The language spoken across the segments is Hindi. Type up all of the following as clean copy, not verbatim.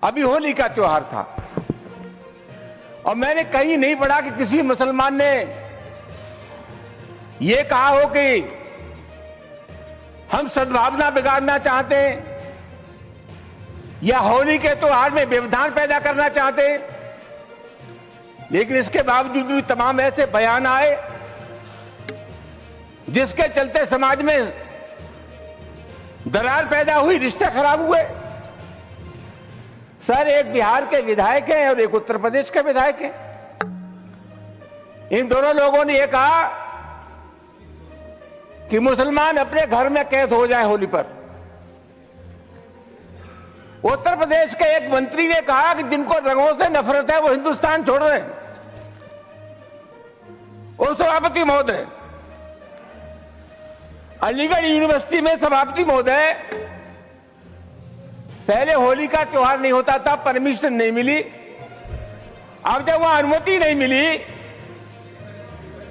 अभी होली का त्योहार था और मैंने कहीं नहीं पढ़ा कि किसी मुसलमान ने यह कहा हो कि हम सद्भावना बिगाड़ना चाहते हैं या होली के त्योहार में व्यवधान पैदा करना चाहते हैं। लेकिन इसके बावजूद भी तमाम ऐसे बयान आए जिसके चलते समाज में दरार पैदा हुई, रिश्ते खराब हुए। सर, एक बिहार के विधायक हैं और एक उत्तर प्रदेश के विधायक हैं। इन दोनों लोगों ने यह कहा कि मुसलमान अपने घर में कैद हो जाए होली पर। उत्तर प्रदेश के एक मंत्री ने कहा कि जिनको रंगों से नफरत है वो हिंदुस्तान छोड़ रहे हैं। और सभापति महोदय, अलीगढ़ यूनिवर्सिटी में सभापति महोदय, पहले होली का त्योहार नहीं होता था, परमिशन नहीं मिली। अब जब वहां अनुमति नहीं मिली,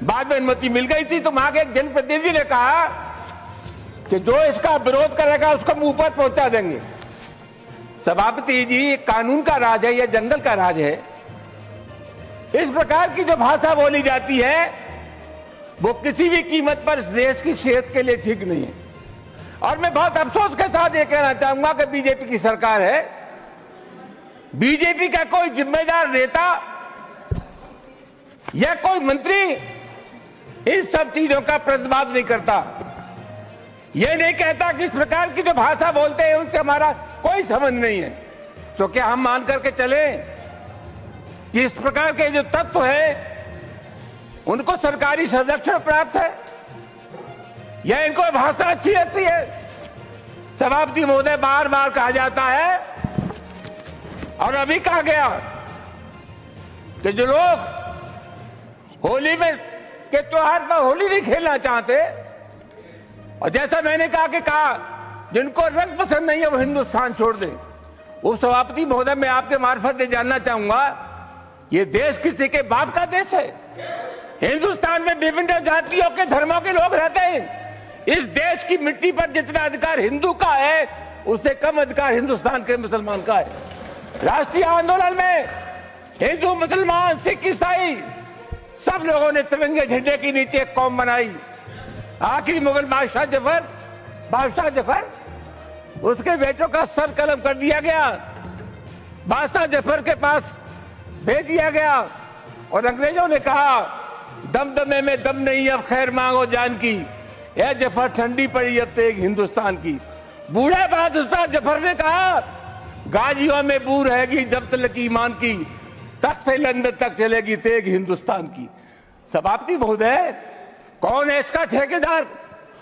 बाद में अनुमति मिल गई थी, तो वहां के एक जनप्रतिनिधि ने कहा कि जो इसका विरोध करेगा उसको मुंह पर पहुंचा देंगे। सभापति जी, कानून का राज है या जंगल का राज है? इस प्रकार की जो भाषा बोली जाती है वो किसी भी कीमत पर इस देश की सेहत के लिए ठीक नहीं है। और मैं बहुत अफसोस के साथ ये कहना चाहूंगा कि बीजेपी की सरकार है, बीजेपी का कोई जिम्मेदार नेता या कोई मंत्री इस सब चीजों का प्रतिवाद नहीं करता। यह नहीं कहता कि इस प्रकार की जो भाषा बोलते हैं उनसे हमारा कोई संबंध नहीं है। तो क्या हम मान करके चले कि इस प्रकार के जो तत्व है उनको सरकारी संरक्षण प्राप्त है या इनको भाषा अच्छी लगती है? सभापति महोदय, बार बार कहा जाता है और अभी कहा गया कि जो लोग होली में के त्योहार पर होली नहीं खेलना चाहते, और जैसा मैंने कहा जिनको रंग पसंद नहीं है वो हिंदुस्तान छोड़ दें। उप सभापति महोदय, मैं आपके मार्फत से जानना चाहूंगा, ये देश किसी के बाप का देश है? हिंदुस्तान में विभिन्न जातियों के धर्मों के लोग रहते हैं। इस देश की मिट्टी पर जितना अधिकार हिंदू का है उससे कम अधिकार हिंदुस्तान के मुसलमान का है। राष्ट्रीय आंदोलन में हिंदू, मुसलमान, सिख, ईसाई सब लोगों ने तिरंगे झंडे के नीचे एक कौम बनाई। आखिरी मुगल बादशाह जफर, उसके बेटों का सर कलम कर दिया गया, बादशाह जफर के पास भेज दिया गया और अंग्रेजों ने कहा दमदमे में दम नहीं, अब खैर मांगो जान की। यह जफर, ठंडी पड़ी अब तेग हिंदुस्तान की। बूढ़े बादशाह जफर ने कहा गाजियों में बू रहेगी जब तक ईमान की, तक से लंदन तक चलेगी तेग हिंदुस्तान की। सभापति महोदय, कौन है इसका ठेकेदार?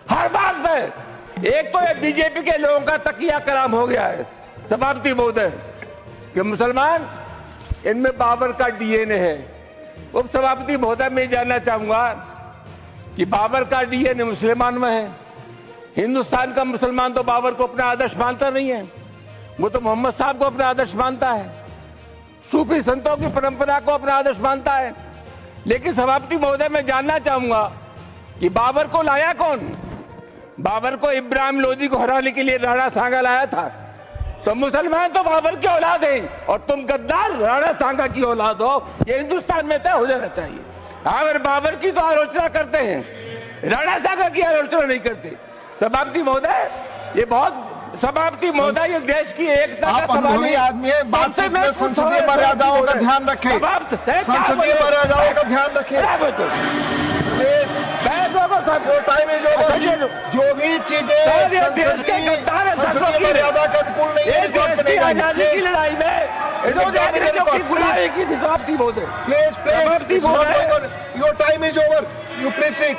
हर बात में एक तो ये बीजेपी के लोगों का तकिया कलाम हो गया है सभापति महोदय कि मुसलमान, इनमें बाबर का डीएनए है। उप सभापति महोदय, मैं जानना चाहूंगा कि बाबर का डीएनए मुसलमान में है। हिंदुस्तान का मुसलमान तो बाबर को अपना आदर्श मानता नहीं है, वो तो मोहम्मद साहब को अपना आदर्श मानता है, सूफी संतों की परंपरा को अपना आदर्श मानता है। लेकिन सभापति महोदय, मैं जानना चाहूंगा कि बाबर को लाया कौन? बाबर को इब्राहिम लोदी को हराने के लिए राणा सांगा लाया था। तो मुसलमान तो बाबर की औलाद हैं और तुम गद्दार राणा सांगा की औलाद हो, ये हिंदुस्तान में तय हो जाना चाहिए। अगर बाबर की तो आलोचना करते हैं, राणा सांगा की आलोचना नहीं करते। सभापति महोदय, ये बहुत सभापति महोदय, ये देश की एकता का अनुभवी आदमी है, बातचीत में संसदीय मर्यादाओं का ध्यान रखें, संसदीय मर्यादाओं का ध्यान रखें। Time is over. जो भी चीजें संसदीय मर्यादा का अनुकूल नहीं है, आजादी की लड़ाई में गुलामी की सभापति महोदय, please, your time is over, you please sit.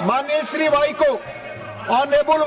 माननीय श्री वाई को ऑनरेबल